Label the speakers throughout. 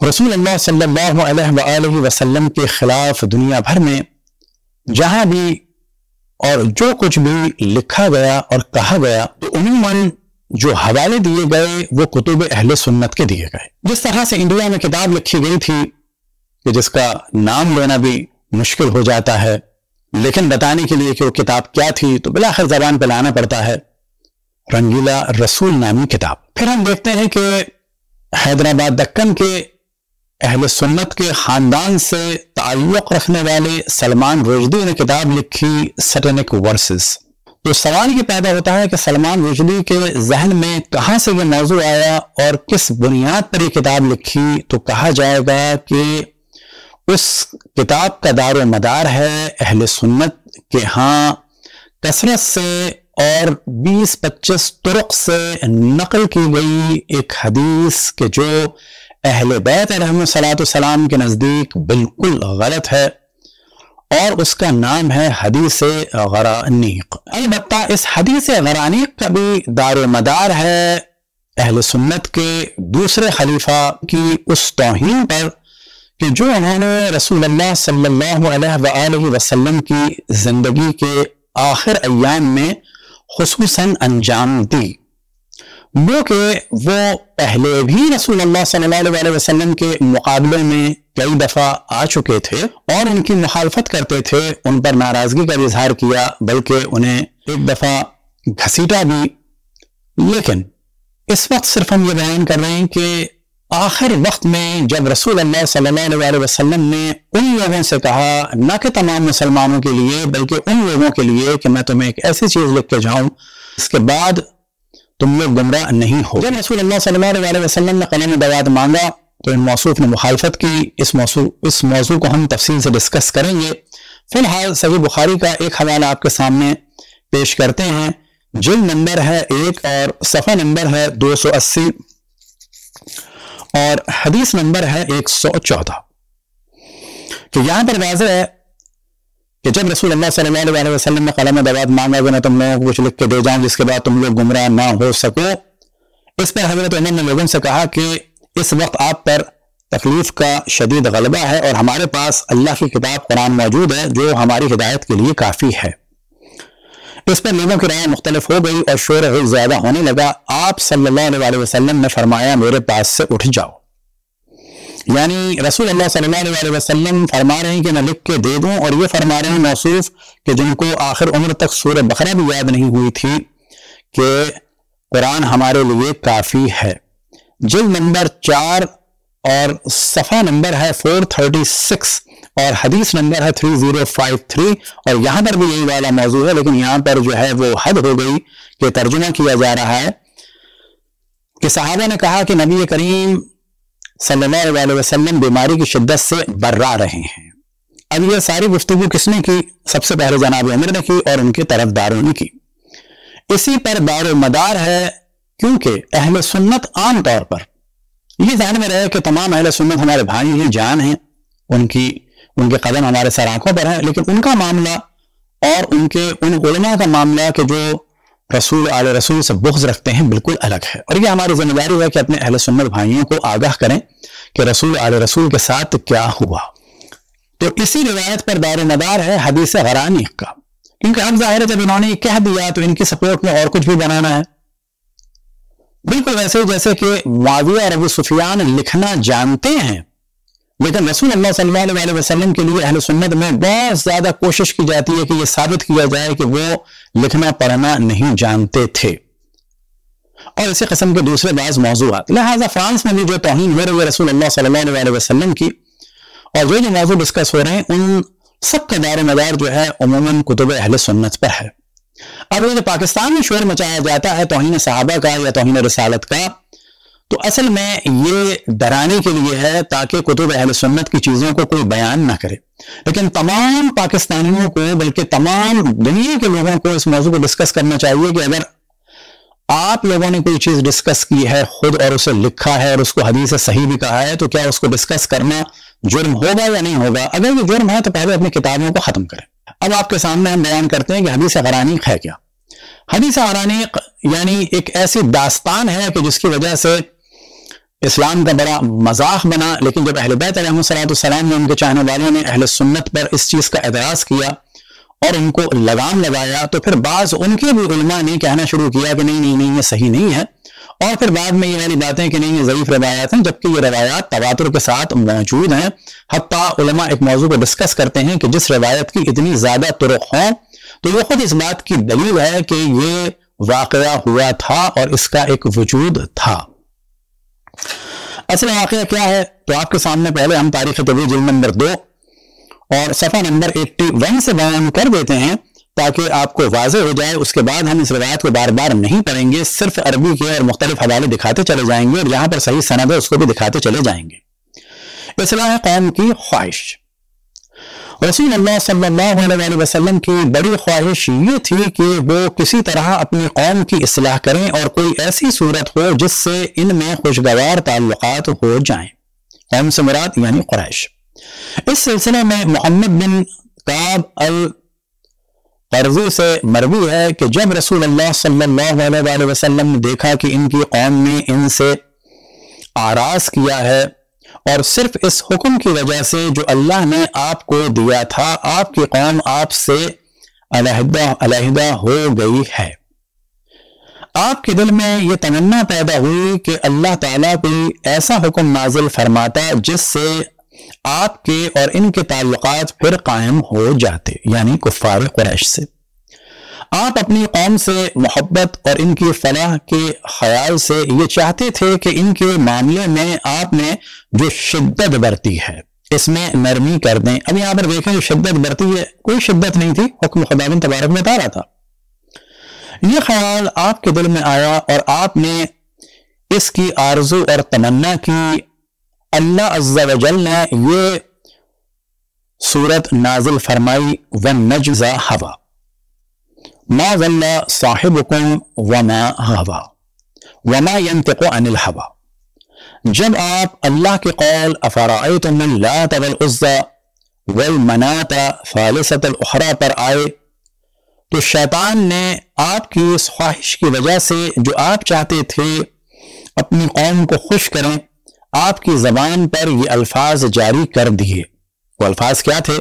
Speaker 1: رسول اللہ صلی اللہ علیہ وآلہ وسلم کے خلاف دنیا بھر میں جہاں بھی اور جو کچھ بھی لکھا گیا اور کہا گیا تو عموماً جو حوالے دیے گئے وہ کتب اہل سنت کے دیے گئے. جس طرح سے انڈیا میں کتاب لکھی گئی تھی کہ جس کا نام لینا بھی مشکل ہو جاتا ہے، لیکن بتانے کے لیے کہ وہ کتاب کیا تھی تو بالآخر زبان پہ لانا پڑتا ہے، رنگیلا رسول نامی کتاب. پھر ہم دیکھتے ہیں کہ حیدرآباد دکن کے اہل سنت کے خاندان سے تعلق رکھنے والے سلمان رشدی نے کتاب لکھی سیٹینک ورسز. تو سوال یہ پیدا ہوتا ہے کہ سلمان رشدی کے ذہن میں کہاں سے یہ موضوع آیا اور کس بنیاد پر یہ کتاب لکھی. تو کہا جائے گا کہ اس کتاب کا دار و مدار ہے اہل سنت کے ہاں کثرت سے اور 20-25 طرق سے نقل کی گئی ایک حدیث کہ جو اہل بیت علیہم السلام کے نزدیک بالکل غلط ہے، اور اس کا نام ہے حدیث غرانیق. البتہ اس حدیث غرانیق کا بھی دار و مدار ہے اہل سنت کے دوسرے خلیفہ کی اس توہین پر کہ جو انہوں نے رسول اللہ صلی اللہ علیہ وآلہ وسلم کی زندگی کے آخر ایام میں خصوصاً انجام دی. وہ کہ وہ پہلے بھی رسول اللہ صلی اللہ علیہ وسلم کے مقابلے میں کئی دفعہ آ چکے تھے اور ان کی مخالفت کرتے تھے، ان پر ناراضگی کا اظہار کیا، بلکہ انہیں ایک دفعہ گھسیٹا بھی. لیکن اس وقت صرف ہم یہ بیان کر رہے ہیں کہ آخر وقت میں جب رسول اللہ صلی اللہ علیہ وسلم نے ان لوگوں سے کہا، نہ کہ تمام مسلمانوں کے لیے بلکہ ان لوگوں کے لیے کہ میں تمہیں ایک ایسی چیز لکھ کے جاؤں اس کے بعد تم لوگ گمراہ نہیں ہو. جب رسول اللہ صلی اللہ علیہ وسلم نے قلم دوات مانگا تو ان موصوف نے مخالفت کی. اس موضوع کو ہم تفصیل سے ڈسکس کریں گے. فی الحال صحیح بخاری کا ایک حوالہ آپ کے سامنے پیش کرتے ہیں. جلد نمبر ہے 1 اور صفحہ نمبر ہے 280 اور حدیث نمبر ہے 114. تو یہاں پر واضح ہے کہ جب رسول اللہ صلی اللہ علیہ وسلم نے قلم دوات مانگا کہ میں تم لوگوں کو کچھ لکھ کے دے جاؤں جس کے بعد تم لوگ گمراہ نہ ہو سکو، اس پر حضرت عمر نے لوگوں سے کہا کہ اس وقت آپ پر تکلیف کا شدید غلبہ ہے اور ہمارے پاس اللہ کی کتاب قرآن موجود ہے جو ہماری ہدایت کے لیے کافی ہے. اس پر لوگوں کی رائے مختلف ہو گئی اور شور غیر زیادہ ہونے لگا. آپ صلی اللہ علیہ وسلم نے فرمایا میرے پاس سے اٹھ جاؤ. یعنی رسول اللہ صلی اللہ علیہ وسلم فرما رہے ہیں کہ میں لکھ کے دے دوں، اور یہ فرما رہے ہیں موصوف کہ جن کو آخر عمر تک سورہ بقرہ بھی یاد نہیں ہوئی تھی کہ قرآن ہمارے لیے کافی ہے. جلد نمبر 4 اور صفحہ نمبر ہے 436 اور حدیث نمبر ہے 3053. اور یہاں پر بھی یہی والا موضوع ہے، لیکن یہاں پر جو ہے وہ حد ہو گئی کہ ترجمہ کیا جا رہا ہے کہ صحابہ نے کہا کہ نبی کریم صلی اللہ علیہ وسلم بیماری کی شدت سے برا رہے ہیں. اب یہ ساری گفتگو کس نے کی؟ سب سے پہلے جناب عمر نے کی اور ان کے طرفداروں نے کی. اسی پر دار و مدار ہے کیونکہ اہل سنت عام طور پر یہ ذہن میں رہے کہ تمام اہل سنت ہمارے بھائی ہیں، جان ہیں، ان کے قدم ہمارے سر آنکھوں پر ہیں، لیکن ان کا معاملہ اور ان علماء کا معاملہ کہ جو رسول سے بغض رکھتے ہیں بالکل الگ ہے. اور یہ ہماری ذمہ داری ہے کہ اپنے اہل سنت بھائیوں کو آگاہ کریں کہ رسول کے ساتھ کیا ہوا. تو اسی روایت پر دار و مدار ہے حدیث غرانیق کا، کیونکہ اب ظاہر ہے جب انہوں نے کہہ دیا تو ان کی سپورٹ میں اور کچھ بھی بنانا ہے. بالکل ویسے جیسے کہ معاویہ اور ابو سفیان لکھنا جانتے ہیں، لیکن رسول اللہ صلی اللہ علیہ وسلم کے لیے اہل سنت میں بہت زیادہ کوشش کی جاتی ہے کہ یہ ثابت کیا جائے کہ وہ لکھنا پڑھنا نہیں جانتے تھے، اور اسی قسم کے دوسرے بعض موضوعات. لہٰذا فرانس میں بھی جو توہین ہو رہے رسول اللہ صلی اللہ علیہ وسلم کی اور جو موضوع ڈسکس ہو رہے ہیں ان سب کا دار و مدار جو ہے عموماً کتب اہل سنت پر ہے. اب جو پاکستان میں شور مچایا جاتا ہے توہین صحابہ کا یا توہین رسالت کا، تو اصل میں یہ ڈرانے کے لیے ہے تاکہ کتب اہل سنت کی چیزوں کو کوئی بیان نہ کرے. لیکن تمام پاکستانیوں کو بلکہ تمام دنیا کے لوگوں کو اس موضوع کو ڈسکس کرنا چاہیے کہ اگر آپ لوگوں نے کوئی چیز ڈسکس کی ہے خود اور اسے لکھا ہے اور اس کو حدیث صحیح بھی کہا ہے تو کیا اس کو ڈسکس کرنا جرم ہوگا یا نہیں ہوگا؟ اگر یہ جرم ہے تو پہلے اپنی کتابوں کو ختم کریں. اب آپ کے سامنے ہم بیان کرتے ہیں کہ حدیث غرانیق ہے کیا. حدیث غرانیق یعنی ایک ایسی داستان ہے کہ جس کی وجہ سے اسلام کا بڑا مذاق بنا، لیکن جب اہل بیت علیہ السلام نے، ان کے چاہنے والوں نے اہل سنت پر اس چیز کا اعتراض کیا اور ان کو لگام لگایا، تو پھر بعض ان کے بھی علماء نے کہنا شروع کیا کہ نہیں یہ صحیح نہیں ہے، اور پھر بعد میں یہ والی باتیں کہ نہیں یہ ضعیف روایات ہیں، جبکہ یہ روایات تواتر کے ساتھ موجود ہیں۔ حتیٰ علماء ایک موضوع پر ڈسکس کرتے ہیں کہ جس روایت کی اتنی زیادہ طرق ہوں تو وہ خود اس بات کی دلیل ہے کہ یہ واقعہ ہوا تھا اور اس کا ایک وجود تھا۔ اصل واقعہ کیا ہے تو آپ کے سامنے پہلے ہم تاریخ طبی جلد نمبر 2 اور صفحہ نمبر 81 سے بیان کر دیتے ہیں تاکہ آپ کو واضح ہو جائے۔ اس کے بعد ہم اس روایت کو بار بار نہیں پڑھیں گے، صرف عربی کے اور مختلف حوالے دکھاتے چلے جائیں گے، اور جہاں پر صحیح سند ہے اس کو بھی دکھاتے چلے جائیں گے۔ اصلاح قوم کی خواہش، رسول اللہ صلی اللہ علیہ وسلم کی بڑی خواہش یہ تھی کہ وہ کسی طرح اپنی قوم کی اصلاح کریں اور کوئی ایسی صورت ہو جس سے ان میں خوشگوار تعلقات ہو جائیں۔ قوم سے مراد یعنی قریش۔ اس سلسلے میں محمد بن کعب القرظی سے مروی ہے کہ جب رسول اللہ صلی اللہ علیہ وسلم نے دیکھا کہ ان کی قوم نے ان سے آراز کیا ہے اور صرف اس حکم کی وجہ سے جو اللہ نے آپ کو دیا تھا آپ کی قوم آپ سے علیحدہ ہو گئی ہے، آپ کے دل میں یہ تمنا پیدا ہوئی کہ اللہ تعالیٰ کوئی ایسا حکم نازل فرماتا جس سے آپ کے اور ان کے تعلقات پھر قائم ہو جاتے، یعنی کفار قریش سے۔ آپ اپنی قوم سے محبت اور ان کی فلاح کے خیال سے یہ چاہتے تھے کہ ان کے معاملے میں آپ نے جو شدت برتی ہے اس میں نرمی کر دیں۔ اب یہاں پر دیکھیں جو شدت برتی ہے، کوئی شدت نہیں تھی، حکم خداوند تبارک میں رہا تھا۔ یہ خیال آپ کے دل میں آیا اور آپ نے اس کی آرزو اور تمنا کی۔ اللہ عز و جل نے یہ سورت نازل فرمائی وَالنَّجْمِ إِذَا هَوَىٰ مَا ضَلَّ صَاحِبُكُمْ وَمَا غَوَىٰ وَمَا يَنطِقُ عَنِ الْهَوَىٰ۔ جب آپ اللہ کے قول أَفَرَأَيْتُمُ اللَّاتَ وَالْعُزَّىٰ وَالْمَنَاةَ الثَّالِثَةَ الْأُخْرَىٰ پر آئے تو شیطان نے آپ کی اس خواہش کی وجہ سے جو آپ چاہتے تھے اپنی قوم کو خوش کریں، آپ کی زبان پر یہ الفاظ جاری کر دیے۔ وہ الفاظ کیا تھے؟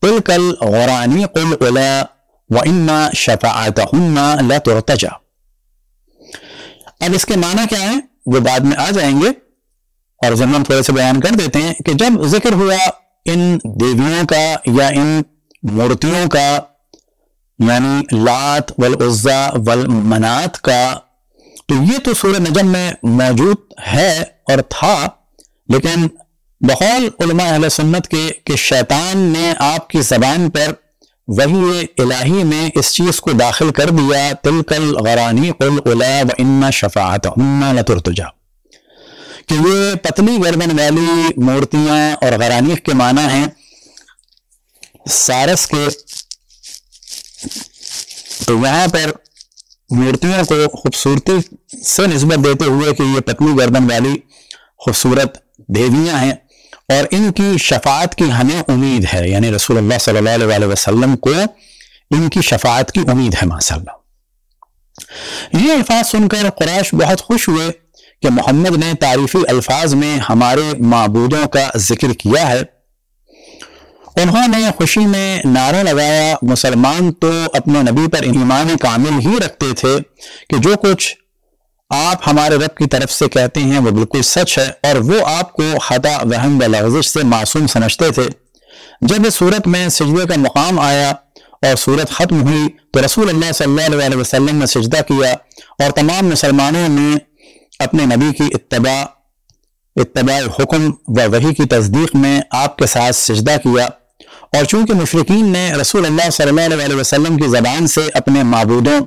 Speaker 1: تِلْكَ الْغَرَانِيقُ الْأُولَىٰ وَإِنَّ شَفَاعَتَهُنَّ لَتُرْتَجَىٰ۔ اب اس کے معنی کیا ہیں وہ بعد میں آ جائیں گے، اور ضمن تھوڑے سے بیان کر دیتے ہیں کہ جب ذکر ہوا ان دیویوں کا یا ان مورتیوں کا، یعنی لات والعزا والمنات کا، تو یہ تو سورہ نجم میں موجود ہے اور تھا، لیکن بقول علماء اہل سنت کے کہ شیطان نے آپ کی زبان پر وحی الہی میں اس چیز کو داخل کر دیا، تلک الغرانیق الأولیٰ وَإِنَّ شَفَاعَتَهُنَّ لَتُرْتَجَىٰ، کہ یہ پتلی گردن والی مورتیاں، اور غرانیق کے معنی ہیں سارس کے، تو یہاں پر مورتیوں کو خوبصورتی سے نسبت دیتے ہوئے کہ یہ پتلی گردن والی خوبصورت دیویاں ہیں اور ان کی شفاعت کی ہمیں امید ہے، یعنی رسول اللہ صلی اللہ علیہ وسلم کو ان کی شفاعت کی امید ہے ماشاءاللہ۔ یہ الفاظ سن کر قریش بہت خوش ہوئے کہ محمد نے تعریفی الفاظ میں ہمارے معبودوں کا ذکر کیا ہے۔ انہوں نے خوشی میں نعرہ لگایا، مسلمان تو اپنے نبی پر ایمان کامل ہی رکھتے تھے کہ جو کچھ آپ ہمارے رب کی طرف سے کہتے ہیں وہ بالکل سچ ہے، اور وہ آپ کو خطا، وہم و لغزش سے معصوم سمجھتے تھے۔ جب اس صورت میں سجدے کا مقام آیا اور صورت ختم ہوئی تو رسول اللہ صلی اللہ علیہ وسلم نے سجدہ کیا، اور تمام مسلمانوں نے اپنے نبی کی اتباع حکم و وحی کی تصدیق میں آپ کے ساتھ سجدہ کیا۔ اور چونکہ مشرکین نے رسول اللہ صلی اللہ علیہ وسلم کی زبان سے اپنے معبودوں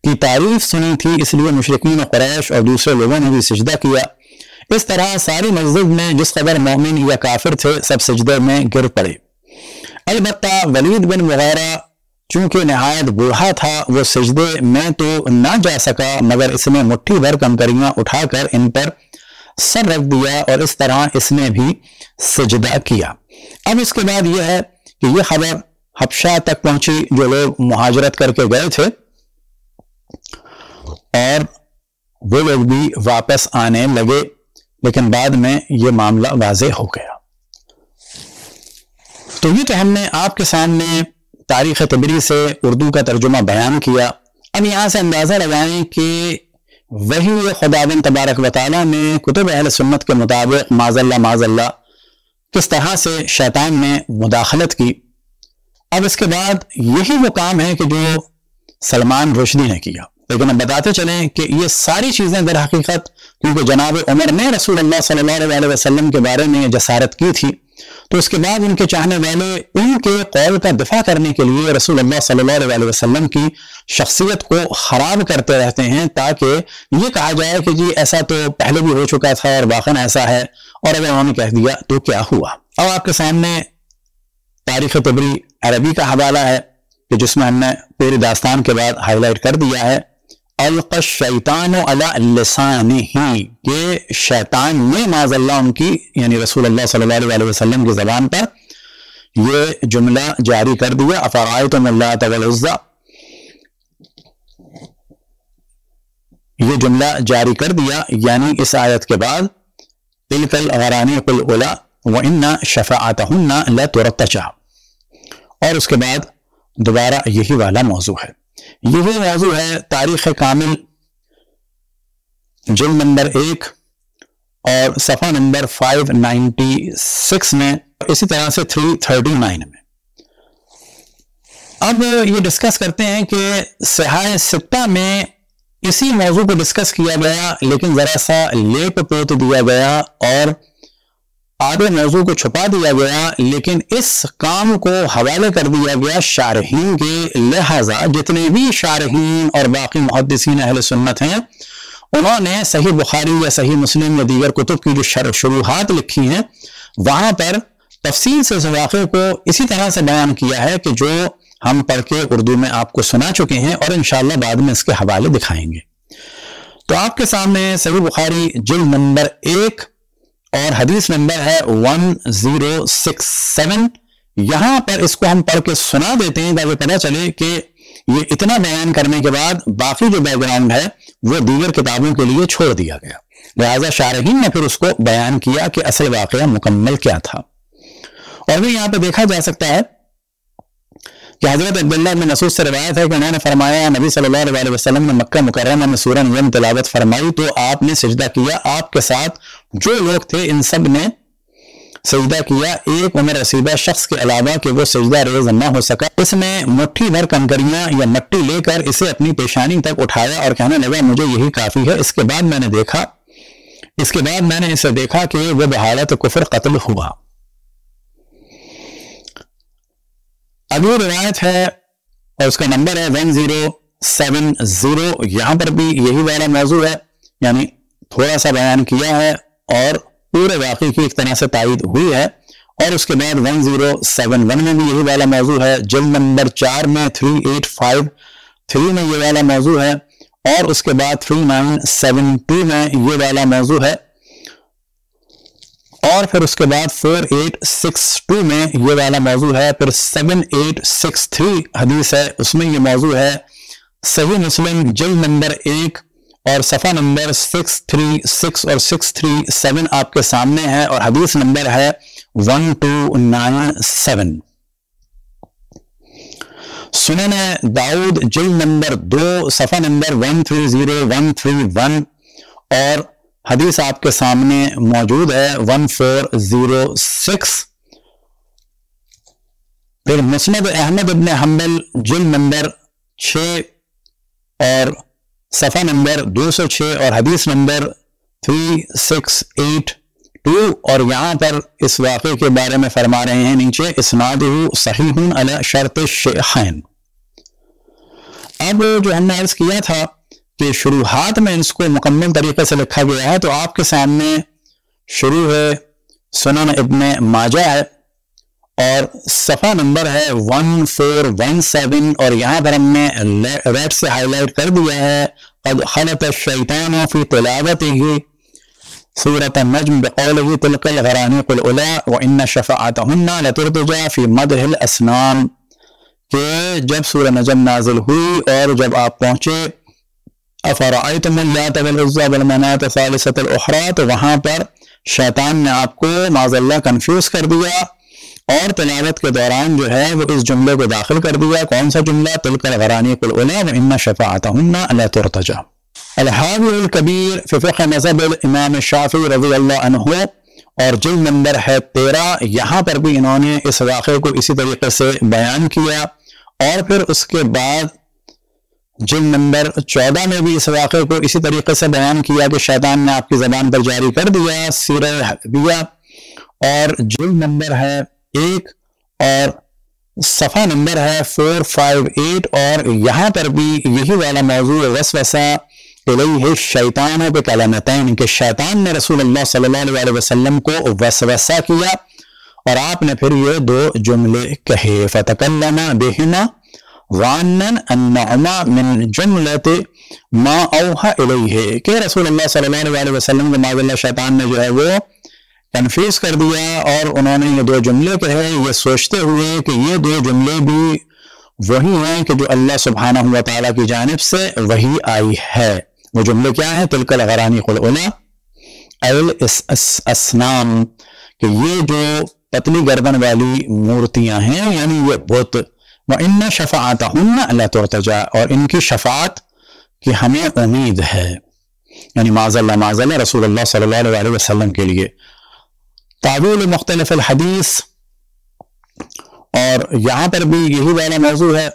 Speaker 1: کی تعریف سنی تھی، اس لیے مشرکین قریش اور دوسرے لوگوں نے بھی سجدہ کیا۔ اس طرح ساری مسجد میں جس قدر مومن یا کافر تھے سب سجدے میں گر پڑے۔ البتہ ولید بن مغیرہ چونکہ نہایت بوڑھا تھا وہ سجدے میں تو نہ جا سکا، مگر اس نے مٹھی بھر کنکریاں اٹھا کر ان پر سر رکھ دیا اور اس طرح اس نے بھی سجدہ کیا۔ اب اس کے بعد یہ ہے کہ یہ خبر حبشہ تک پہنچی، جو لوگ مہاجرت کر کے گئے تھے اور وہ لوگ بھی واپس آنے لگے، لیکن بعد میں یہ معاملہ واضح ہو گیا۔ تو یہ تو ہم نے آپ کے سامنے تاریخ طبری سے اردو کا ترجمہ بیان کیا۔ اب یہاں سے اندازہ لگائیں کہ وہی خداوند تبارک و تعالیٰ نے کتب اہل سنت کے مطابق معاذ اللہ کس طرح سے شیطان میں مداخلت کی۔ اب اس کے بعد یہی وہ کام ہے کہ جو سلمان رشدی نے کیا، لیکن اب بتاتے چلیں کہ یہ ساری چیزیں در حقیقت کیونکہ جناب عمر نے رسول اللہ صلی اللہ علیہ وسلم کے بارے میں جسارت کی تھی، تو اس کے بعد ان کے چاہنے والے ان کے قول کا دفاع کرنے کے لیے رسول اللہ صلی اللہ علیہ وسلم کی شخصیت کو خراب کرتے رہتے ہیں، تاکہ یہ کہا جائے کہ جی ایسا تو پہلے بھی ہو چکا تھا اور واقعاً ایسا ہے، اور اگر انہوں نے کہہ دیا تو کیا ہوا۔ اب آپ کے سامنے تاریخ طبری عربی کا حوالہ ہے کہ جس میں ہم نے پوری داستان کے بعد ہائی لائٹ کر دیا ہے، القى الشیطان علی لسانہ، کہ شیطان نے معاذ اللہ ان کی یعنی رسول اللہ صلی اللہ علیہ وسلم کی زبان پر یہ جملہ جاری کر دیا، افرأیتم اللات والعزی، یہ جملہ جاری کر دیا، یعنی اس آیت کے بعد تلک الغرانیق الاولی وان شفاعتہن لترتجع، اور اس کے بعد دوبارہ یہی والا موضوع ہے۔ یہی موضوع ہے تاریخ کامل جلد نمبر 1 اور صفحہ نمبر 596 میں، اسی طرح سے 339 میں۔ اب یہ ڈسکس کرتے ہیں کہ صحاح ستہ میں اسی موضوع کو ڈسکس کیا گیا، لیکن ذرا سا لیپ پوت دیا گیا اور آدھے موضوع کو چھپا دیا گیا، لیکن اس کام کو حوالے کر دیا گیا شارحین کے، لہذا جتنے بھی شارحین اور باقی محدثین اہل سنت ہیں انہوں نے صحیح بخاری یا صحیح مسلم یا دیگر کتب کی جو شروحات لکھی ہیں وہاں پر تفصیل سے اس واقعے کو اسی طرح سے بیان کیا ہے کہ جو ہم پڑھ کے اردو میں آپ کو سنا چکے ہیں، اور انشاءاللہ بعد میں اس کے حوالے دکھائیں گے۔ تو آپ کے سامنے صحیح بخاری جلد نمبر 1 اور حدیث نمبر ہے 1067، یہاں پر اس کو ہم پڑھ کے سنا دیتے ہیں تاکہ پتہ چلے کہ یہ اتنا بیان کرنے کے بعد باقی جو بیک گراؤنڈ ہے وہ دیگر کتابوں کے لیے چھوڑ دیا گیا، لہذا شارحین نے پھر اس کو بیان کیا کہ اصل واقعہ مکمل کیا تھا۔ اور بھی یہاں پہ دیکھا جا سکتا ہے کہ حضرت عبداللہ بن مسعود سے روایت ہے کہ انہوں نے فرمایا نبی صلی اللہ علیہ وسلم نے مکہ مکرمہ میں سورہ نجم تلاوت فرمائی تو آپ نے سجدہ کیا، آپ کے ساتھ جو لوگ تھے ان سب نے سجدہ کیا، ایک عمر رسیدہ شخص کے علاوہ کہ وہ سجدہ ریز نہ ہو سکا۔ اس نے مٹھی بھر کنکریاں یا مٹی لے کر اسے اپنی پیشانی تک اٹھایا اور کہنے لگا مجھے یہی کافی ہے۔ اس کے بعد میں نے اسے دیکھا کہ وہ بحالت کفر قتل ہوا۔ ابھی روایت ہے اور اس کا نمبر ہے 1070، یہاں پر بھی یہی والا موضوع ہے، یعنی تھوڑا سا بیان کیا ہے اور پورے واقعے کی ایک طرح سے تائید ہوئی ہے۔ اور اس کے بعد 1071 میں بھی یہی والا موضوع ہے، جلد نمبر 4 میں 3853 میں یہ والا موضوع ہے، اور اس کے بعد 3972 میں یہ والا موضوع ہے، اور پھر اس کے بعد 4862 میں یہ والا موضوع ہے، پھر 7863 حدیث ہے اس میں یہ موضوع ہے۔ صحیح مسلم جلد نمبر 1 اور صفحہ نمبر 636 اور 637 آپ کے سامنے ہے، اور حدیث نمبر ہے 1297۔ سنن داؤد جلد نمبر 2 صفحہ نمبر 130131 اور حدیث آپ کے سامنے موجود ہے 1406۔ پھر مسند احمد ابن حنبل جلد نمبر 6 اور صفحہ نمبر 206 اور حدیث نمبر 3682، اور یہاں پر اس واقعے کے بارے میں فرما رہے ہیں نیچے اسنادہ صحیح علی شرط الشیخین۔ اب جو ہم نے عرض کیا تھا کہ شروحات میں اس کو مکمل طریقے سے لکھا گیا ہے، تو آپ کے سامنے شروع ہے سنن ابن ماجہ ہے اور صفحہ نمبر ہے 1417، اور یہاں پر ہم نے ریڈ سے ہائی لائٹ کر دیا ہے قد خلط الشیطان فی تلاوتہ سورۃ النجم بقولہ تلک الغرانیق الاولی وان شفاعتہن لترتجى فی مدح الاسنان، کہ جب سورہ نجم نازل ہوئی اور جب آپ پہنچے افرأیتم اللات والعزی والمناة الثالثة الاخری، تو وہاں پر شیطان نے آپ کو معاذ اللہ کنفیوز کر دیا اور تلاوت کے دوران جو ہے وہ اس جملے کو داخل کر دیا. کون سا جملہ؟ تلک الغرانیق الاولی وان شفاعتہن لا ترتجى. الحاوی الکبیر فی فقہ مذہب الامام الشافعی رضی اللہ عنہ، اور جلد نمبر ہے 13، یہاں پر بھی انہوں نے اس واقعے کو اسی طریقے سے بیان کیا، اور پھر اس کے بعد جلد نمبر 14 میں بھی اس واقعے کو اسی طریقے سے بیان کیا کہ شیطان نے آپ کی زبان پر جاری کر دیا. سیرہ حلبیہ اور جلد نمبر ہے 1 اور صفحہ نمبر ہے 458، اور یہاں پر بھی یہی والا موضوع وسوسہ الیہ الشیطان بکلمتین، کہ شیطان نے رسول اللہ صلی اللہ علیہ وسلم کو وسوسہ کیا اور آپ نے پھر یہ 2 جملے کہے. فتکلم بہما ظانا انہما من جملۃ ما اوحى الیہ، کہ رسول اللہ صلی اللہ علیہ وسلم کو معاذ اللہ شیطان نے جو ہے وہ کنفیوز کر دیا، اور انہوں نے یہ 2 جملے کہے یہ سوچتے ہوئے کہ یہ 2 جملے بھی وہی ہیں کہ جو اللہ سبحانہ و تعالیٰ کی جانب سے وحی آئی ہے. وہ جملے کیا ہیں؟ تلک الغرانیق الاولی الاسنام، کہ یہ جو پتلی گردن والی مورتیاں ہیں یعنی یہ بت، وان شفاعتہن لا ترتجى، اور ان کی شفاعت کی ہمیں امید ہے، یعنی معاذ اللہ رسول اللہ صلی اللہ علیہ وسلم کے لیے. تعویل مختلف الحدیث، اور یہاں پر بھی یہی والا موضوع ہے،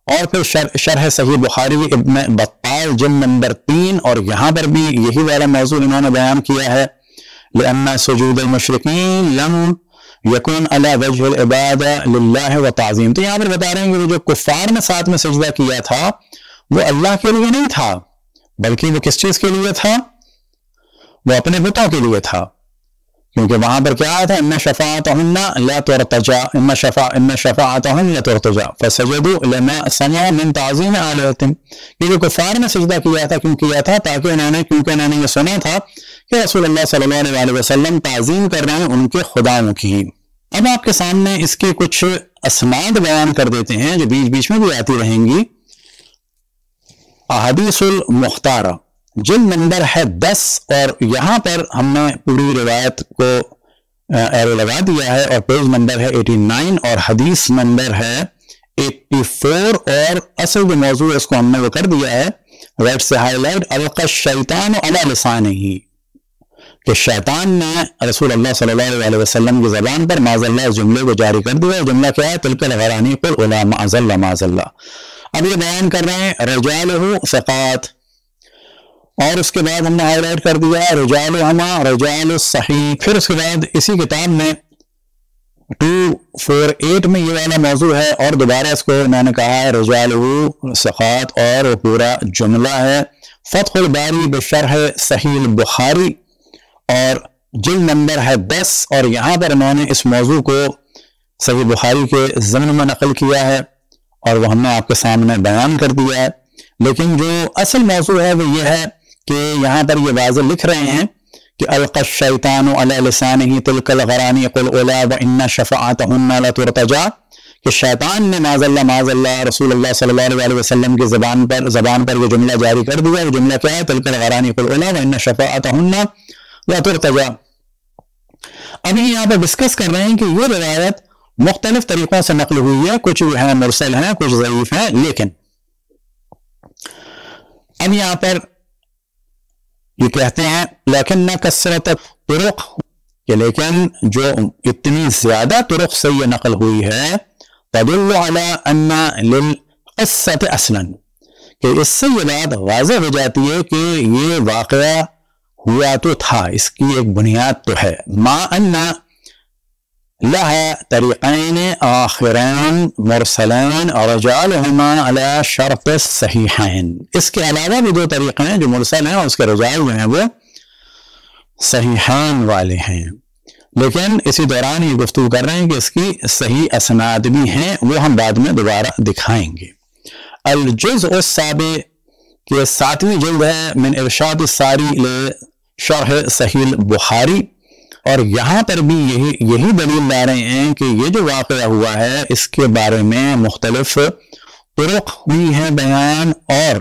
Speaker 1: اور پھر شرح صحیح بخاری ابن بطال جلد نمبر 3، اور یہاں پر بھی یہی والا موضوع انہوں نے بیان کیا ہے. لأن سجود المشرکین لم یکن علی وجہ العبادہ للہ و تعظیم، تو یہاں پر بتا رہے ہیں کہ وہ جو کفار نے ساتھ میں سجدہ کیا تھا وہ اللہ کے لیے نہیں تھا، بلکہ وہ کس چیز کے لیے تھا؟ وہ اپنے بتوں کے لیے تھا، کیونکہ وہاں پر کیا تھا؟ ان شفاعتہن لا ترتجى، ان شفاعتہن لا ترتجى فسجدوا لما سمعوا من تعظیم آلہتہم، کیونکہ کفار نے سجدہ کیا تھا، کیوں کیا تھا؟ کیونکہ انہوں نے یہ سنا تھا کہ رسول اللہ صلی اللہ علیہ وسلم تعظیم کر رہے ہیں ان کے خداؤں کی. اب آپ کے سامنے اس کے کچھ اسناد بیان کر دیتے ہیں جو بیچ بیچ میں بھی آتی رہیں گی. احادیث المختارہ جلد نمبر ہے 10، اور یہاں پر ہم نے پوری روایت کو ایرو لگا دیا ہے، اور پیج نمبر ہے 89 اور حدیث نمبر ہے 84، اور اصل جو موضوع اس کو ہم نے وہ کر دیا ہے رائٹ سے ہائی لائٹ، القى الشیطان علی لسانہ، کہ شیطان نے رسول اللہ صلی اللہ علیہ وسلم کی زبان پر معاذ اللہ اس جملے کو جاری کر دیا. جملہ کیا ہے؟ تلک الغرانیق الاولی معاذ اللہ معاذ اللہ. اب یہ بیان کر رہے ہیں رجالہ ثقات، اور اس کے بعد ہم نے ہائی لائٹ کر دیا رجالہما رجال الصحیح. پھر اس کے بعد اسی کتاب میں 248 میں یہ والا موضوع ہے، اور دوبارہ اس کو میں نے کہا ہے رجالہ ثقات، اور پورا جملہ ہے فتح الباری بشرح صحیح البخاری، اور جلد نمبر ہے 10، اور یہاں پر انہوں نے اس موضوع کو صحیح بخاری کے ضمن میں نقل کیا ہے، اور وہ ہم نے آپ کے سامنے بیان کر دیا ہے. لیکن جو اصل موضوع ہے وہ یہ ہے کہ یہاں پر یہ واضح لکھ رہے ہیں کہ القى الشیطان علی لسانہ تلک الغرانیق الاولی وان شفاعتہن لا ترتجى، کہ شیطان نے معاذ اللہ رسول اللہ صلی اللہ علیہ وسلم کی زبان پر یہ جملہ جاری کر دیا. وہ جملہ کیا ہے؟ تلک الغرانیق الاولی وان شفاعتہن لا ترتجى. ابھی یہاں پہ ڈسکس کر رہے ہیں کہ یہ روایت مختلف طریقوں سے نقل ہوئی ہے، کچھ ہیں مرسل ہیں، کچھ ضعیف ہیں، لیکن اب یہاں پر یہ کہتے ہیں لیکن نہ کثرت طرق، کہ لیکن جو اتنی زیادہ طرق سے یہ نقل ہوئی ہے تدل علی ان للقصۃ اصلا، کہ اس سے یہ بات واضح ہو جاتی ہے کہ یہ واقعہ ہوا تو تھا، اس کی ایک بنیاد تو ہے. ما ان لها طریقین آخرین مرسلین رجالہما علی شرط الصحیحین، اس کے علاوہ بھی 2 طریقے ہیں جو مرسل ہیں اور اس کے رجال جو ہیں وہ صحیحین والے ہیں. لیکن اسی دوران یہ گفتگو کر رہے ہیں کہ اس کی صحیح اسناد بھی ہیں، وہ ہم بعد میں دوبارہ دکھائیں گے. الجزء السابع، کہ 7ویں جلد ہے من ارشاد الساری لشرح صحیح البخاری، اور یہاں پر بھی یہی دلیل لا رہے ہیں کہ یہ جو واقعہ ہوا ہے اس کے بارے میں مختلف طرق ہوئی ہیں بیان، اور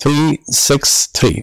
Speaker 1: 363,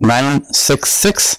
Speaker 1: 966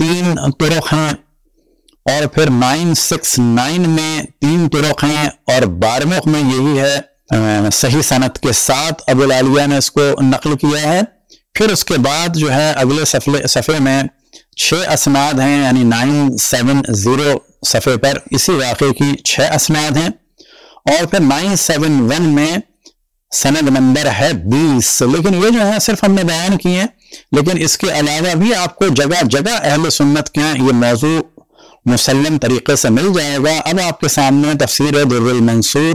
Speaker 1: 3 طرق ہیں، اور پھر 969 میں 3 طرق ہیں، اور 12 میں یہی ہے صحیح سند کے ساتھ ابو العالیہ نے اس کو نقل کیا ہے۔ پھر اس کے بعد جو ہے اگلے صفحے میں 6 اسناد ہیں، یعنی 970 صفحے پر اسی واقعے کی 6 اسناد ہیں، اور پھر 971 میں سند نمبر ہے 20۔ لیکن یہ جو ہے صرف ہم نے بیان کیے ہیں، لیکن اس کے علاوہ بھی آپ کو جگہ جگہ اہل سنت کے یہ موضوع مسلم طریقے سے مل جائے گا۔ اب آپ کے سامنے تفسیر در المنصور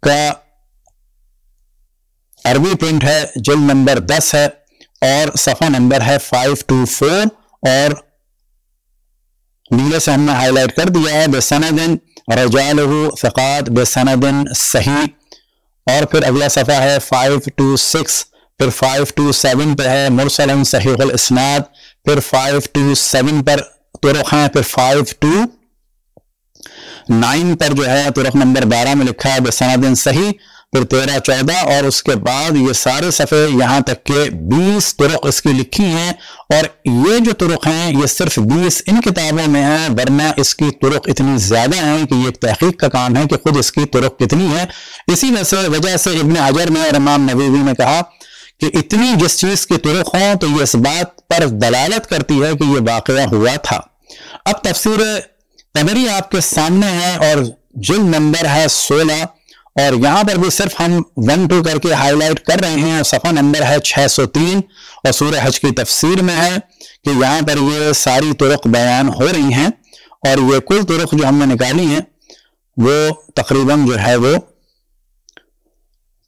Speaker 1: کا عربی پرنٹ ہے، جلد نمبر 10 ہے، اور صفحہ نمبر ہے 524، اور نیلے سے ہم نے ہائی لائٹ کر دیا ہے بسند رجالہ ثقات بسند صحیح، اور پھر اگلا صفحہ ہے 526، پھر 527 پہ ہے مرسل صحیح الاسناد، پھر 527 پر طرق ہیں، پھر 529 پر جو ہے طرق نمبر 12 میں لکھا ہے بسند صحیح، پھر 13 14، اور اس کے بعد یہ سارے صفحے یہاں تک کہ 20 طرق اس کی لکھی ہیں، اور یہ جو طرق ہیں یہ صرف 20 ان کتابوں میں ہیں، ورنہ اس کی طرق اتنی زیادہ ہیں کہ یہ ایک تحقیق کا کام ہے کہ خود اس کی طرق کتنی ہے۔ اسی وجہ سے ابن حجر نے اور امام نووی نے کہا کہ اتنی جس چیز کی طرق ہوں تو یہ اس بات پر دلالت کرتی ہے کہ یہ واقعہ ہوا تھا۔ اب تفسیر طبری آپ کے سامنے ہے، اور جلد نمبر ہے 16، اور یہاں پر بھی صرف ہم 1-2 کر کے ہائی لائٹ کر رہے ہیں، صفحہ نمبر ہے 603، اور سورہ حج کی تفسیر میں ہے کہ یہاں پر یہ ساری طرق بیان ہو رہی ہیں، اور یہ کل طرق جو ہم نے نکالی ہیں وہ تقریباً جو ہے وہ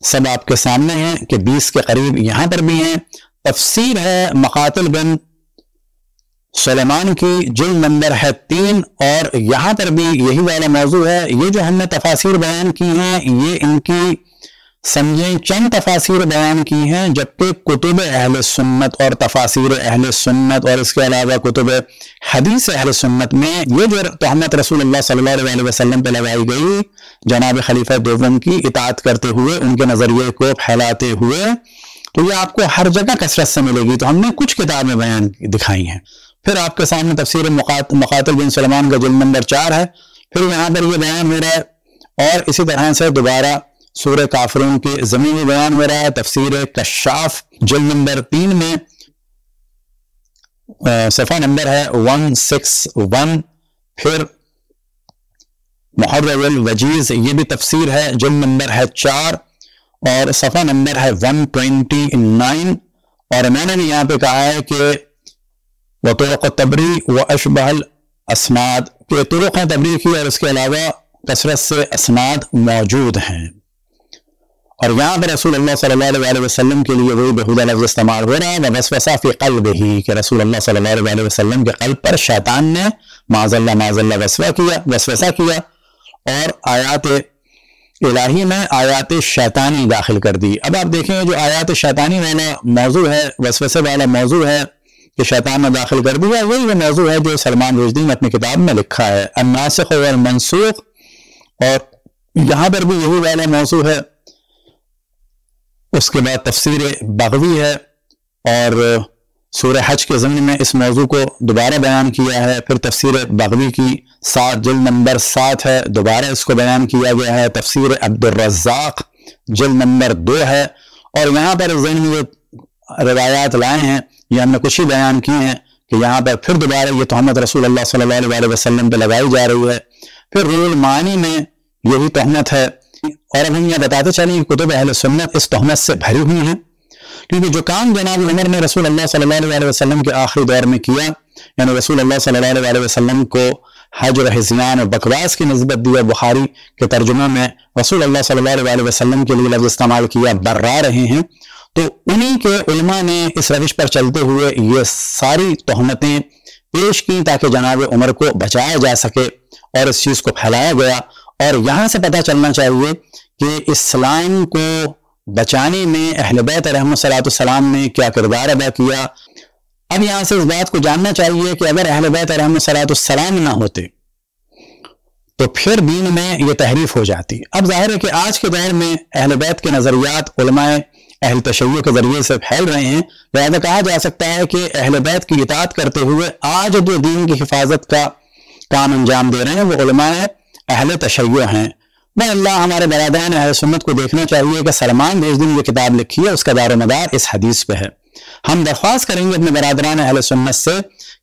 Speaker 1: سب آپ کے سامنے ہیں کہ 20 کے قریب یہاں پر بھی ہیں۔ تفسیر ہے مقاتل بن سلیمان کی، جلد نمبر ہے 3، اور یہاں پر بھی یہی والا موضوع ہے۔ یہ جو ہم نے تفاسیر بیان کی ہیں یہ ان کی سمجھیں چند تفاسیر بیان کی ہیں، جبکہ کتب اہل سنت اور تفاسیر اہل سنت اور اس کے علاوہ کتب حدیث اہل سنت میں یہ جو تہمت رسول اللہ صلی اللہ علیہ وسلم پہ لگائی گئی جناب خلیفہ دوم کی اطاعت کرتے ہوئے، ان کے نظریے کو پھیلاتے ہوئے، تو یہ آپ کو ہر جگہ کثرت سے ملے گی۔ تو ہم نے کچھ کتابیں بیان دکھائی ہیں۔ پھر آپ کے سامنے تفسیر مقاتل بن سلیمان کا جلد نمبر 4 ہے، پھر یہاں پر یہ بیان ہو رہا ہے، اور اسی طرح سے دوبارہ سورہ کافرون کے زمینی بیان ہو رہا ہے، تفسیر کشاف جلد نمبر 3 میں صفحہ نمبر ہے 161، پھر محرر الوجیز یہ بھی تفسیر ہے، جلد نمبر ہے 4، اور صفحہ نمبر ہے 129، اور میں نے بھی یہاں پہ کہا ہے کہ وطرق تبری و اشبہ الاسناد کہ طرق ہیں تبری کی، اور اس کے علاوہ کثرت سے اسناد موجود ہیں۔ اور یہاں پر رسول اللہ صلی اللہ علیہ وسلم کے لیے وہی بہودہ لفظ استعمال ہو رہا ہے، وَوَسْوَسَ فِي قَلْبِهِ کہ رسول اللہ صلی اللہ علیہ وسلم کے قلب پر شیطان نے معاذ اللہ وسوسہ کیا، اور آیات الہی میں آیات شیطانی داخل کر دی۔ اب آپ دیکھیں جو آیات شیطانی والا موضوع ہے، وسوسے والا موضوع ہے کہ شیطان نے داخل کر دیا، وہی وہ موضوع ہے جو سلمان رشدی نے اپنی کتاب میں لکھا ہے، الناسخ والمنسوخ، اور یہاں پر بھی یہی والا موضوع ہے۔ اس کے بعد تفسیر بغوی ہے، اور سورہ حج کے ضمن میں اس موضوع کو دوبارہ بیان کیا ہے۔ پھر تفسیر بغوی کی 7 جلد نمبر 7 ہے، دوبارہ اس کو بیان کیا گیا ہے۔ تفسیر عبدالرزاق جلد نمبر 2 ہے، اور یہاں پر ذہن میں روایات لائے ہیں، یہ ہم نے کچھ ہی بیان کی ہیں کہ یہاں پر پھر دوبارہ یہ تہمت رسول اللہ صلی اللہ علیہ وسلم پہ لگائی جا رہی ہے۔ پھر روح المعانی میں یہی تہمت ہے، اور اب ہم یہ بتاتے چلیں کہ کتب اہل سنت اس تہمت سے بھری ہوئی ہیں، کیونکہ جو کام جناب عمر نے رسول اللہ صلی اللہ علیہ وسلم کے آخری دور میں کیا، یعنی رسول اللہ صلی اللہ علیہ وسلم کو حجر حزیان اور بکواس کی نسبت دی، بخاری کے ترجمہ میں رسول اللہ صلی اللہ علیہ وسلم کے لیے لفظ استعمال کیا برا رہے ہیں، تو انہی کے علماء نے اس روش پر چلتے ہوئے یہ ساری تہمتیں پیش کی تاکہ جناب عمر کو بچایا جا سکے، اور اس چیز کو پھیلایا گیا۔ اور یہاں سے پتہ چلنا چاہیے کہ اسلام کو بچانے میں اہل بیت علیہم السلام نے کیا کردار ادا کیا۔ اب یہاں سے اس بات کو جاننا چاہیے کہ اگر اہل بیت علیہم السلام نہ ہوتے تو پھر دین میں یہ تحریف ہو جاتی۔ اب ظاہر ہے کہ آج کے دور میں اہل بیت کے نظریات علماء اہل تشیع کے ذریعے سے پھیل رہے ہیں، لہذا کہا جا سکتا ہے کہ اہل بیت کی اطاعت کرتے ہوئے آج جو دین کی حفاظت کا کام انجام دے رہے ہیں وہ علماء اہل تشیع ہیں۔ میں اللہ ہمارے برادران اہل سنت کو دیکھنا چاہیے کہ سلمان رشدی نے یہ کتاب لکھی ہے، اس کا دار و مدار اس حدیث پہ ہے۔ ہم درخواست کریں گے اپنے برادران اہل سنت سے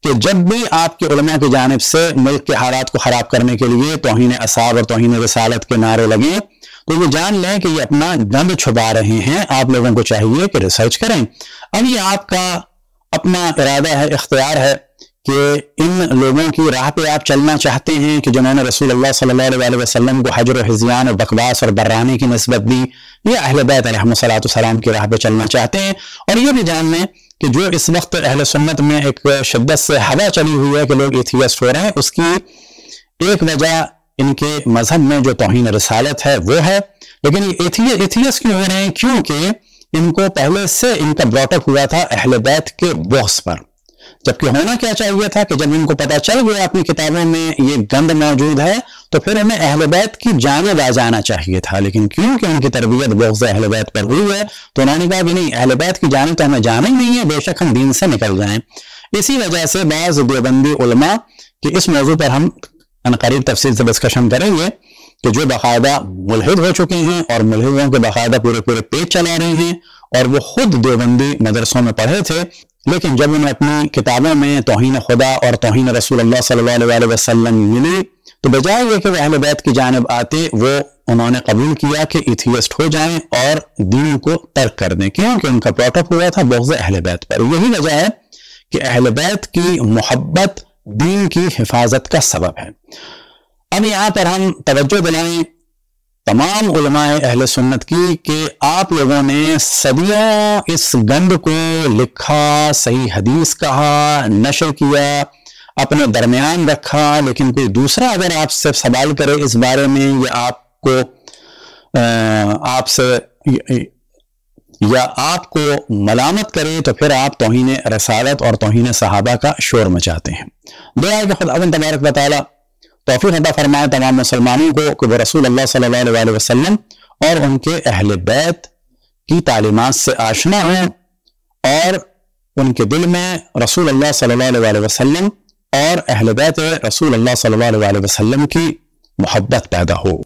Speaker 1: کہ جب بھی آپ کے علماء کی جانب سے ملک کے حالات کو خراب کرنے کے لیے توہین اصحاب اور توہین رسالت کے نعرے لگیں تو وہ جان لیں کہ یہ اپنا گند چھپا رہے ہیں۔ آپ لوگوں کو چاہیے کہ ریسرچ کریں۔ اب یہ آپ کا اپنا ارادہ ہے، اختیار ہے کہ ان لوگوں کی راہ پہ آپ چلنا چاہتے ہیں کہ جنہوں نے رسول اللہ صلی اللہ علیہ وسلم کو حجر و حزیان اور بکواس اور برانی کی نسبت دی، یہ اہل بیت علیہ السلام کی راہ پہ چلنا چاہتے ہیں۔ اور یہ بھی جان لیں کہ جو اس وقت اہل سنت میں ایک شدت سے ہوا چلی ہوئی ہے کہ لوگ ایتھیسٹ ہو رہے ہیں، اس کی ایک وجہ ان کے مذہب میں جو توہین رسالت ہے وہ ہے، لیکن یہ ایتھیسٹ کیوں ہو رہے ہیں؟ کیونکہ ان کو پہلے سے ان کا براٹ اپ ہوا تھا اہل بیت کے بغض پر، جبکہ ہونا کیا چاہیے تھا کہ جب ان کو پتہ چل گیا اپنی کتابوں میں یہ گند موجود ہے تو پھر انہیں اہل بیت کی جانب آ جانا چاہیے تھا، لیکن کیونکہ ان کی تربیت بغض اہل بیت پر ہوئی ہے تو انہوں نے کہا کہ نہیں، اہل بیت کی جانب تو ہمیں جانا ہی نہیں ہے، بے شک ہم دین سے نکل جائیں۔ اسی وجہ سے بعض دیوبندی علماء کہ اس موضوع پر ہم عنقریب تفصیل سے ڈسکشن کریں گے کہ جو باقاعدہ ملحد ہو چکے ہیں اور ملحدوں کے باقاعدہ پورے پیج چلا رہے ہیں، اور وہ خود دیوبندی مدرسوں میں پڑھے تھے، لیکن جب انہیں اپنی کتابوں میں توہین خدا اور توہین رسول اللہ صلی اللہ علیہ وسلم ملی تو بجائے یہ کہ وہ اہل بیت کی جانب آتے، وہ انہوں نے قبول کیا کہ ایتھیسٹ ہو جائیں اور دین کو ترک کر دیں، کیونکہ ان کا براٹ اپ ہوا تھا بغض اہل بیت پر۔ یہی وجہ ہے کہ اہل بیت کی محبت دین کی حفاظت کا سبب ہے۔ اب یہاں پر ہم توجہ دلائیں تمام علماء اہل سنت کی کہ آپ لوگوں نے صدیوں اس گند کو لکھا، صحیح حدیث کہا، نشر کیا، اپنے درمیان رکھا، لیکن کوئی دوسرا اگر آپ سے سوال کرے اس بارے میں یا آپ کو ملامت کرے تو پھر آپ توہین رسالت اور توہین صحابہ کا شور مچاتے ہیں۔ دعا ہے کہ خدا تبارک و تعالی توفیق عطا فرمائے تمام مسلمانوں کو کہ وہ رسول اللہ صلی اللہ علیہ وسلم اور ان کے اہل بیت کی تعلیمات سے آشنا ہوں اور ان کے دل میں رسول اللہ صلی اللہ علیہ وسلم اور اہل بیت رسول اللہ صلی اللہ علیہ وسلم کی محبت پیدا ہو۔